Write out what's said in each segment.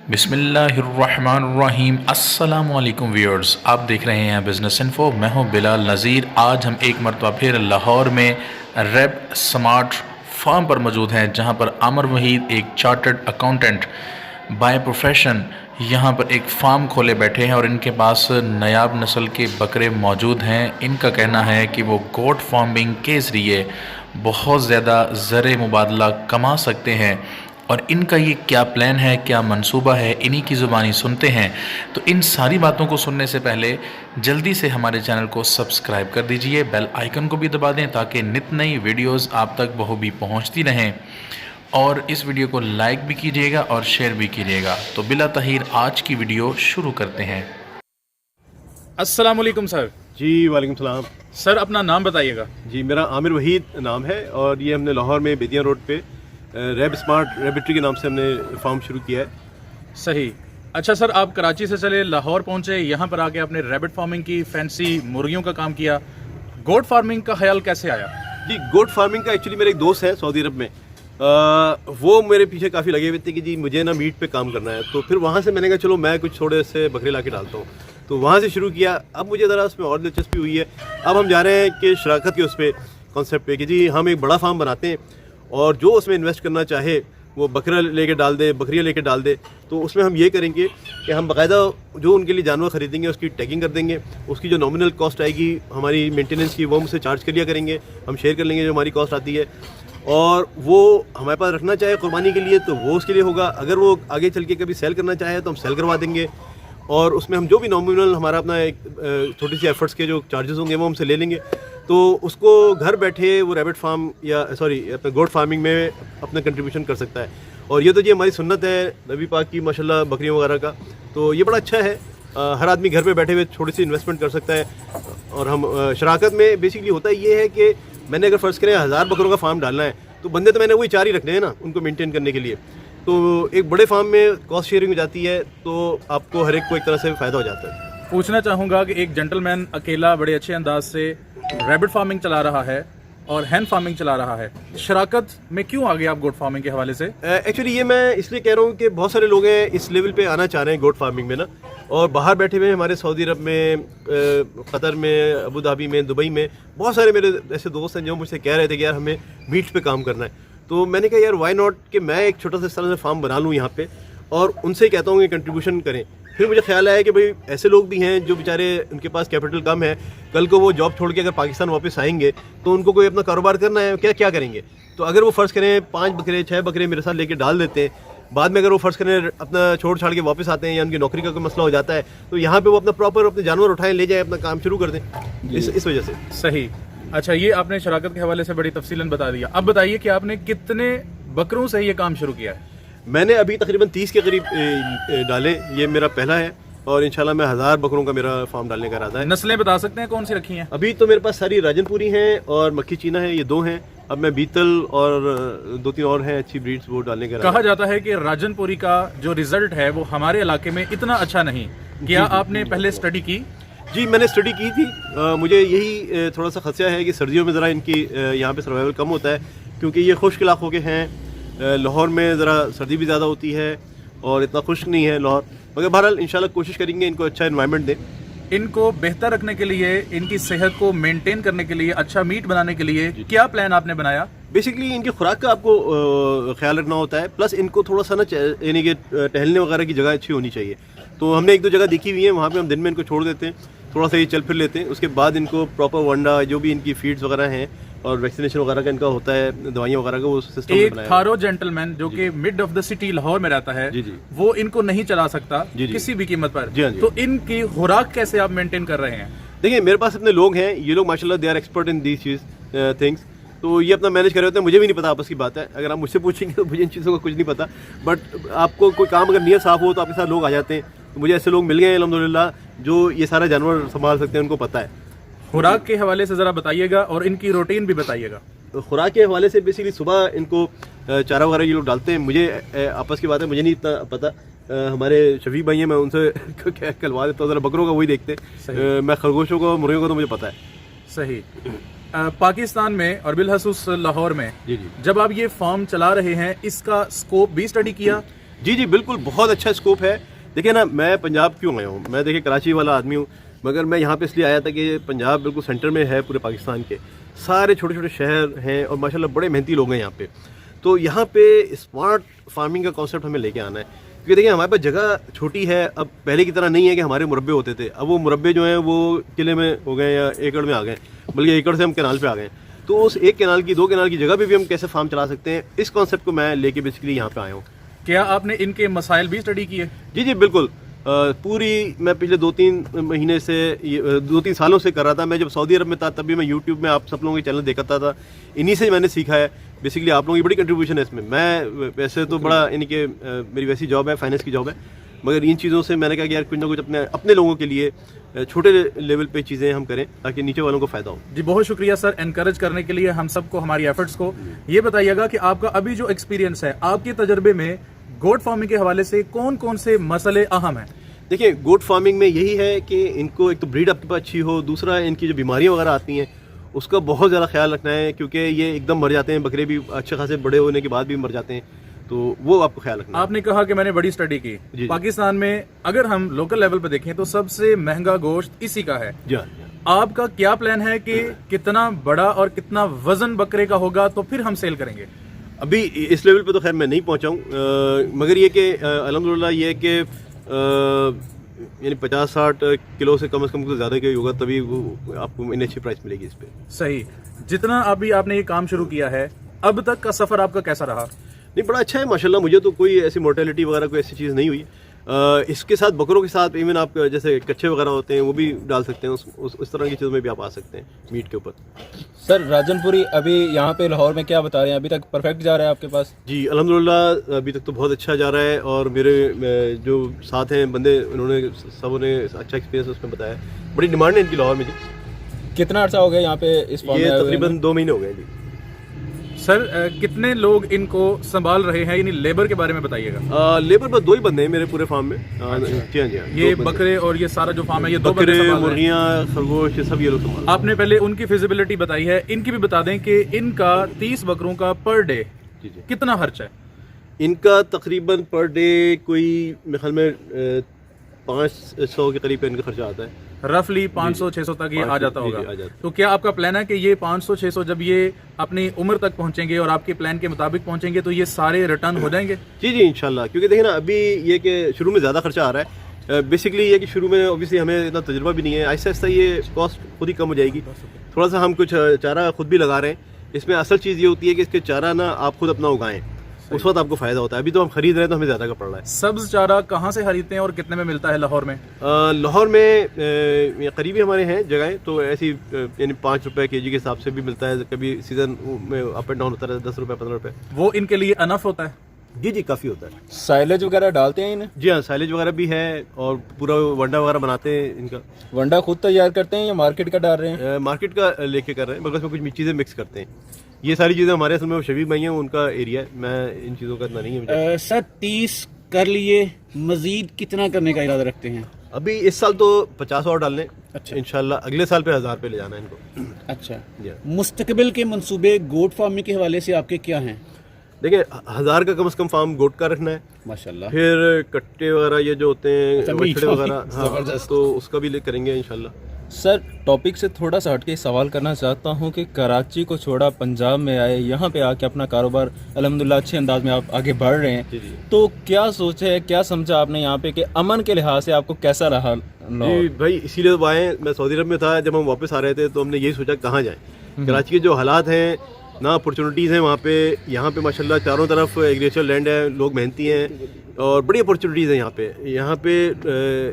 बिस्मिल्लाहिर्रहमानिर्रहीम। अस्सलाम वालेकुम व्यूअर्स, आप देख रहे हैं बिज़नेस इन्फो। मैं हूं बिलाल नज़ीर। आज हम एक मरतबा फिर लाहौर में रेब स्मार्ट फार्म पर मौजूद हैं, जहां पर आमिर वहीद एक चार्टर्ड अकाउंटेंट बाय प्रोफेशन यहां पर एक फ़ार्म खोले बैठे हैं और इनके पास नायाब नस्ल के बकरे मौजूद हैं। इनका कहना है कि वो गोट फार्मिंग के ज़रिए बहुत ज़्यादा ज़र मुबादला कमा सकते हैं और इनका ये क्या प्लान है, क्या मंसूबा है, इन्हीं की ज़ुबानी सुनते हैं। तो इन सारी बातों को सुनने से पहले जल्दी से हमारे चैनल को सब्सक्राइब कर दीजिए, बेल आइकन को भी दबा दें ताकि नित नई वीडियोस आप तक बखूबी पहुंचती रहें, और इस वीडियो को लाइक भी कीजिएगा और शेयर भी कीजिएगा। तो बिला तहीर आज की वीडियो शुरू करते हैं। अस्सलाम वालेकुम सर। जी वालेकुम सलाम। सर अपना नाम बताइएगा। जी मेरा आमिर वहीद नाम है और ये हमने लाहौर में बेदिया रोड पे रेब स्मार्ट रेबिट्री के नाम से हमने फार्म शुरू किया है। सही। अच्छा सर, आप कराची से चले लाहौर पहुंचे, यहाँ पर आके आपने रैबिट फार्मिंग की, फैंसी मुर्गियों का काम किया। गोट फार्मिंग का ख्याल कैसे आया? जी गोट फार्मिंग का एक्चुअली मेरे एक दोस्त है सऊदी अरब में, वो मेरे पीछे काफ़ी लगे हुए थे कि जी मुझे ना मीट पे काम करना है। तो फिर वहाँ से मैंने कहा चलो मैं कुछ थोड़े से बकरे ला के डालता हूँ, तो वहाँ से शुरू किया। अब मुझे ज़रा उसमें और दिलचस्पी हुई है। अब हम जा रहे हैं कि शराकत के उस पर कॉन्सेप्ट पे कि जी हम एक बड़ा फार्म बनाते हैं और जो उसमें इन्वेस्ट करना चाहे वो बकरा लेके डाल दे, बकरियाँ लेके डाल दे। तो उसमें हम ये करेंगे कि हम बाकायदा जो उनके लिए जानवर ख़रीदेंगे उसकी टैगिंग कर देंगे, उसकी जो नॉमिनल कॉस्ट आएगी हमारी मेंटेनेंस की वो हमसे चार्ज कर लिया करेंगे, हम शेयर कर लेंगे जो हमारी कॉस्ट आती है। और वो हमारे पास रखना चाहे कुर्बानी के लिए तो वो उसके लिए होगा, अगर वो आगे चल के कभी सेल करना चाहे तो हम सेल करवा देंगे, और उसमें हम जो भी नॉमिनल हमारा अपना एक छोटी सी एफर्ट्स के जो चार्जेस होंगे वो हमसे ले लेंगे। तो उसको घर बैठे वो रैबिट फार्म या अपना गोट फार्मिंग में अपना कंट्रीब्यूशन कर सकता है। और ये तो जी हमारी सुन्नत है नबी पाक की माशाल्लाह बकरियों वगैरह का, तो ये बड़ा अच्छा है। हर आदमी घर पे बैठे हुए थोड़ी सी इन्वेस्टमेंट कर सकता है। और हम शराकत में बेसिकली होता ये है कि मैंने अगर फ़र्ज़ करें 1000 बकरों का फार्म डालना है तो बंदे तो मैंने वही 4 ही रखने हैं ना उनको मेंटेन करने के लिए। तो एक बड़े फार्म में कॉस्ट शेयरिंग हो जाती है तो आपको हर एक को एक तरह से फ़ायदा हो जाता है। पूछना चाहूँगा कि एक जेंटलमैन अकेला बड़े अच्छे अंदाज से रैबिट फार्मिंग चला रहा है और हैन फार्मिंग चला रहा है, शराकत में क्यों आ गए आप गोट फार्मिंग के हवाले से? एक्चुअली ये मैं इसलिए कह रहा हूँ कि बहुत सारे लोग हैं इस लेवल पे आना चाह रहे हैं गोट फार्मिंग में ना, और बाहर बैठे हुए हमारे सऊदी अरब में, कतर में, अबू धाबी में, दुबई में बहुत सारे मेरे ऐसे दोस्त हैं जो मुझसे कह रहे थे कि यार हमें मीट पे काम करना है। तो मैंने कहा यार वाई नॉट कि मैं एक छोटा सा इस तरह से फार्म बना लूँ यहाँ पे और उनसे कहता हूँ कि कंट्रीब्यूशन करें। फिर मुझे ख्याल आया कि भाई ऐसे लोग भी हैं जो बेचारे उनके पास कैपिटल कम है, कल को वो जॉब छोड़ के अगर पाकिस्तान वापस आएंगे तो उनको कोई अपना कारोबार करना है, क्या करेंगे। तो अगर वो फ़र्ज़ करें 5 बकरे 6 बकरे मेरे साथ लेके डाल देते हैं, बाद में अगर वो फ़र्ज़ करें अपना छोड़ छाड़ के वापस आते हैं या उनकी नौकरी का कोई मसला हो जाता है तो यहाँ पे वो अपना प्रॉपर अपने जानवर उठाएं, ले जाए, अपना काम शुरू कर दें, इस वजह से। सही। अच्छा, ये आपने शराकत के हवाले से बड़ी तफसीलन बता दिया। अब बताइए कि आपने कितने बकरों से ये काम शुरू किया है? मैंने अभी तकरीबन 30 के करीब डाले, ये मेरा पहला है और इंशाल्लाह मैं 1000 बकरों का मेरा फार्म डालने का इरादा है। नस्लें बता सकते हैं कौन सी रखी हैं? अभी तो मेरे पास सारी राजनपुरी हैं और मक्खी चीना है, ये 2 हैं। अब मैं बीतल और 2-3 और हैं अच्छी ब्रीड्स वो डालने का। कहा जाता है कि राजनपुरी का जो रिजल्ट है वो हमारे इलाके में इतना अच्छा नहीं। क्या आपने पहले स्टडी की? जी मैंने स्टडी की थी। मुझे यही थोड़ा सा खदशा है कि सर्दियों में ज़रा इनकी यहाँ पे सर्वाइवल कम होता है क्योंकि ये खुश्क इलाकों के हैं। लाहौर में ज़रा सर्दी भी ज़्यादा होती है और इतना खुश्क नहीं है लाहौर, मगर बहरहाल इंशाल्लाह कोशिश करेंगे इनको अच्छा एनवायरनमेंट दें। इनको बेहतर रखने के लिए, इनकी सेहत को मेंटेन करने के लिए, अच्छा मीट बनाने के लिए क्या प्लान आपने बनाया? बेसिकली इनकी खुराक का आपको ख्याल रखना होता है, प्लस इनको थोड़ा सा ना यानी कि टहलने वगैरह की जगह अच्छी होनी चाहिए। तो हमने 1-2 जगह देखी हुई है, वहाँ पे हम दिन में इनको छोड़ देते हैं, थोड़ा सा ये चल फिर लेते हैं, उसके बाद इनको प्रॉपर वंडा जो भी इनकी फीड्स वगैरह हैं और वैक्सीनेशन वगैरह का इनका होता है, दवाइयाँ वगैरह का वो सिस्टम एक थारो जेंटलमैन जो कि mid of the city Lahore में रहता है, वो इनको नहीं चला सकता किसी भी कीमत पर। तो इनकी खुराक कैसे आप मेंटेन कर रहे हैं? देखिए मेरे पास अपने लोग हैं, ये लोग माशाल्लाह they are expert in these things, तो ये अपना मैनेज कर रहे होते हैं। मुझे भी नहीं पता, आपस की बात है, अगर आप मुझसे पूछेंगे तो मुझे इन चीज़ों का कुछ नहीं पता। बट आपको कोई काम अगर नीयत साफ़ हो तो आपके साथ लोग आ जाते हैं। तो मुझे ऐसे लोग मिल गए अल्हम्दुलिल्लाह जो ये सारा जानवर संभाल सकते हैं, उनको पता है। खुराक के हवाले से ज़रा बताइएगा और इनकी रूटीन भी बताइएगा। तो खुराक के हवाले से बेसिकली सुबह इनको चारा वगैरह ये लोग डालते हैं। मुझे आपस की बात है, मुझे नहीं इतना पता। हमारे शफीक भाई हैं, मैं उनसे कहलवा देता हूँ, ज़रा बकरों का वही देखते हैं। मैं खरगोशों को, मुर्गियों का तो मुझे पता है। सही। पाकिस्तान में और बिलखसूस लाहौर में जब आप ये फार्म चला रहे हैं, इसका स्कोप भी स्टडी किया? जी जी बिल्कुल, बहुत अच्छा स्कोप है। देखिए ना, मैं पंजाब क्यों आया हूँ, मैं देखिए कराची वाला आदमी हूँ, मगर मैं यहाँ पे इसलिए आया था कि पंजाब बिल्कुल सेंटर में है पूरे पाकिस्तान के, सारे छोटे छोटे शहर हैं और माशाल्लाह बड़े मेहनती लोग हैं यहाँ पे। तो यहाँ पे स्मार्ट फार्मिंग का कॉन्सेप्ट हमें लेके आना है, क्योंकि देखिए हमारे पास जगह छोटी है, अब पहले की तरह नहीं है कि हमारे मुरब्बे होते थे। अब वो मुरब्बे जो हैं वो किले में हो गए या एकड़ में आ गए, बल्कि एकड़ से हम कैनाल पे आ गए। तो उस एक कैनाल की, 2 कैनाल की जगह पे भी हम कैसे फार्म चला सकते हैं, इस कॉन्सेप्ट को मैं लेके बेसिकली यहाँ पे आया हूँ। क्या आपने इनके मसाइल भी स्टडी किए? जी जी बिल्कुल, पूरी मैं पिछले 2-3 महीने से 2-3 सालों से कर रहा था। मैं जब सऊदी अरब में था तब भी मैं यूट्यूब में आप सब लोगों के चैनल देखता था, इन्हीं से मैंने सीखा है। बेसिकली आप लोगों की बड़ी कंट्रीब्यूशन है इसमें। मैं वैसे तो बड़ा इनके मेरी वैसी जॉब है, फाइनेंस की जॉब है, मगर इन चीज़ों से मैंने कहा कि यार कुछ ना कुछ अपने लोगों के लिए छोटे लेवल पे चीज़ें हम करें ताकि नीचे वालों को फ़ायदा हो। जी बहुत शुक्रिया सर, एनकरेज करने के लिए हम सबको, हमारी एफर्ट्स को। ये बताइएगा कि आपका अभी जो एक्सपीरियंस है, आपके तजर्बे में गोट फार्मिंग के हवाले से कौन कौन से मसले अहम हैं? देखिए, गोट फार्मिंग में यही है कि इनको एक तो ब्रीड आपके पास अच्छी हो, दूसरा इनकी जो बीमारियां वगैरह आती हैं उसका बहुत ज़्यादा ख्याल रखना है, क्योंकि ये एकदम मर जाते हैं, बकरे भी अच्छे खासे बड़े होने के बाद भी मर जाते हैं, तो वो आपको ख्याल रखना है। आपने कहा कि मैंने बड़ी स्टडी की। जी। पाकिस्तान में अगर हम लोकल लेवल पे देखें तो सबसे महंगा गोश्त इसी का है। जी हाँ। आपका क्या प्लान है कि कितना बड़ा और कितना वजन बकरे का होगा तो फिर हम सेल करेंगे? अभी इस लेवल पे तो खैर मैं नहीं पहुंचा हूँ, मगर ये कि अल्हम्दुलिल्लाह ये कि यानी 50-60 किलो से कम तो ज़्यादा का होगा, तभी वो आपको इन्हें अच्छी प्राइस मिलेगी इस पे। सही। जितना अभी आपने ये काम शुरू किया है, अब तक का सफर आपका कैसा रहा? नहीं, बड़ा अच्छा है माशाल्लाह। मुझे तो कोई ऐसी मोर्टेलिटी वगैरह कोई ऐसी चीज़ नहीं हुई। इसके साथ बकरों के साथ इवन आप जैसे कच्चे वगैरह होते हैं वो भी डाल सकते हैं, उस तरह की चीज़ों में भी आप आ सकते हैं मीट के ऊपर। सर राजनपुरी अभी यहाँ पे लाहौर में क्या बता रहे हैं, अभी तक परफेक्ट जा रहा है आपके पास? जी अल्हम्दुलिल्लाह अभी तक तो बहुत अच्छा जा रहा है, और मेरे जो साथ हैं बंदे, उन्होंने सबों ने अच्छा एक्सपीरियंस उसमें बताया। बड़ी डिमांड है इनकी लाहौर में जी। कितना अर्सा हो गया यहाँ पे इस फॉर्म ये में? तकरीबन 2 महीने हो गए जी। सर कितने लोग इनको संभाल रहे हैं, यानी लेबर के बारे में बताइएगा। लेबर बस 2 ही बंदे हैं मेरे पूरे फार्म में। जी हाँ जी हाँ। ये बकरे और ये सारा जो फार्म है, ये 2 बंदे बकरे, संभाल रहे हैं। मुर्गियाँ, खरगोश, ये सब ये लोग संभाल। आपने पहले उनकी फिजिबिलिटी बताई है, इनकी भी बता दें कि इनका 30 बकरों का पर डे जी जी। कितना खर्च है? इनका तकरीबन पर डे कोई मेरे ख्याल में 500 के करीब इनका खर्चा आता है। रफली 500-600 तक ये आ जाता जी, जी, होगा। आ जाता है। तो क्या आपका प्लान है कि ये 500-600 जब ये अपनी उम्र तक पहुंचेंगे और आपके प्लान के मुताबिक पहुंचेंगे तो ये सारे रिटर्न हो जाएंगे? जी जी इंशाल्लाह, क्योंकि देखिए ना अभी ये कि शुरू में ज़्यादा खर्चा आ रहा है। बेसिकली ये कि शुरू में ऑब्वियसली हमें इतना तजुर्बा भी नहीं है, आहिस्ता आहिस्ता ये कॉस्ट खुद ही कम हो जाएगी। थोड़ा सा हम कुछ चारा खुद भी लगा रहे हैं। इसमें असल चीज़ ये होती है कि इसके चारा ना आप खुद अपना उगाएं, उस वक्त आपको फ़ायदा होता है। अभी तो हम खरीद रहे हैं तो हमें ज़्यादा का पड़ रहा है। सब्ज चारा कहाँ से खरीदते हैं और कितने में मिलता है लाहौर में? लाहौर में करीबी हमारे हैं जगहें, तो ऐसी यानी 5 रुपये kg के हिसाब से भी मिलता है, कभी सीज़न में अप एंड डाउन होता है, 10 रुपये 15 रुपये। वो इनके लिए अनफ होता है? जी जी काफ़ी होता है। साइलेज वगैरह डालते हैं इन्हें? जी हाँ, साइलेज वगैरह भी है और पूरा वंडा वगैरह बनाते हैं इनका। वंडा खुद तैयार करते हैं या मार्केट का डाल रहे हैं? मार्केट का लेके कर रहे हैं, मगर उसमें कुछ चीज़ें मिक्स करते हैं। ये सारी चीज़ें हमारे असल में शबीब भाई हैं, उनका एरिया है, मैं इन चीज़ों का इतना नहीं है मुझे। सर 30 कर लिए, मजीद कितना करने का इरादा रखते हैं? अभी इस साल तो 50 और डालने। अच्छा। इंशाल्लाह अगले साल पे 1000 पे ले जाना है इनको। अच्छा, जी। मुस्तकबिल के मंसूबे गोट फार्मिंग के हवाले से आपके क्या हैं? देखिए 1000 का कम से कम फार्म गोट का रखना है, माशाल्लाह। फिर कट्टे वगैरह ये जो होते हैं अच्छा, मीट बछड़े वगैरह, हाँ, ज़बरदस्त। तो उसका भी करेंगे इंशाल्लाह। सर टॉपिक से थोड़ा सा हटके सवाल करना चाहता हूँ कि कराची को छोड़ा पंजाब में आए, यहाँ पे आके अपना कारोबार अल्हम्दुलिल्लाह अच्छे अंदाज में आप आगे बढ़ रहे हैं, जी जी। तो क्या सोचा है, क्या समझा आपने यहाँ पे कि अमन के लिहाज से आपको कैसा रहा? जी भाई, इसीलिए तो आए। मैं सऊदी अरब में था, जब हम वापस आ रहे थे तो हमने यही सोचा कहाँ जाएं। कराची के जो हालात हैं ना, अपॉर्चुनिटीज़ हैं वहाँ पे, यहाँ पे माशाल्लाह चारों तरफ एग्रीकल्चर लैंड है, लोग मेहनती हैं और बड़ी अपॉर्चुनिटीज़ हैं यहाँ पे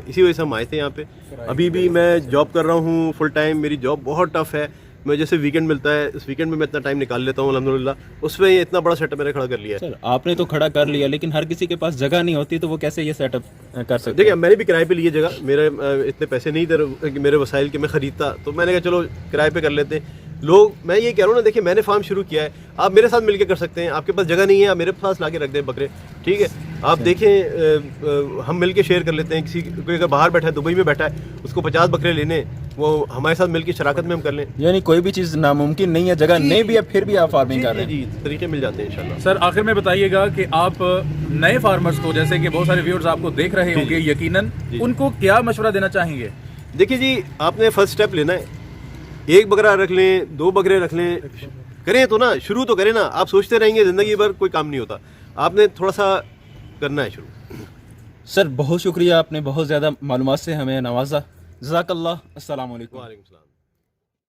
इसी वजह से हम आए थे यहाँ पे। अभी भी मैं जॉब कर रहा हूँ फुल टाइम, मेरी जॉब बहुत टफ है। मैं जैसे वीकेंड मिलता है, इस वीकेंड में मैं इतना टाइम निकाल लेता हूँ अल्हम्दुलिल्लाह, उसमें ये इतना बड़ा सेटअप मैंने खड़ा कर लिया है। सर आपने तो खड़ा कर लिया, लेकिन हर किसी के पास जगह नहीं होती, तो वो कैसे ये सेटअप कर सकते देखिए मैंने भी किराए पे लिए जगह, मेरे इतने पैसे नहीं थे कि मेरे वसाइल के मैं ख़रीदता, तो मैंने कहा चलो किराए पे कर लेते हैं। लोग, मैं ये कह रहा हूँ ना, देखिए मैंने फार्म शुरू किया है, आप मेरे साथ मिलकर कर सकते हैं। आपके पास जगह नहीं है, आप मेरे पास ला के रख दें बकरे, ठीक है? आप देखें हम मिलके शेयर कर लेते हैं। किसी कोई अगर बाहर बैठा है, दुबई में बैठा है, उसको 50 बकरे लेने, वो हमारे साथ मिलकर शराकत में हम कर लें। यानी कोई भी चीज़ नामुमकिन नहीं है, जगह नहीं भी है फिर भी आप फार्मिंग कर रहे हैं। जी तरीके मिल जाते हैं इंशाल्लाह। सर आखिर में बताइएगा कि आप नए फार्मर्स को, जैसे कि बहुत सारे व्यूअर्स आपको देख रहे होंगे यकीनन, उनको क्या मशवरा देना चाहेंगे? देखिए जी, आपने फर्स्ट स्टेप लेना है। एक बकरा रख लें, 2 बकरे रख लें, करें तो ना, शुरू तो करें ना। आप सोचते रहेंगे ज़िंदगी भर कोई काम नहीं होता, आपने थोड़ा सा करना है शुरू। सर बहुत शुक्रिया, आपने बहुत ज़्यादा मालूमात से हमें नवाजा। जज़ाकल्लाह। अस्सलाम वालेकुम। वालेकुम सलाम।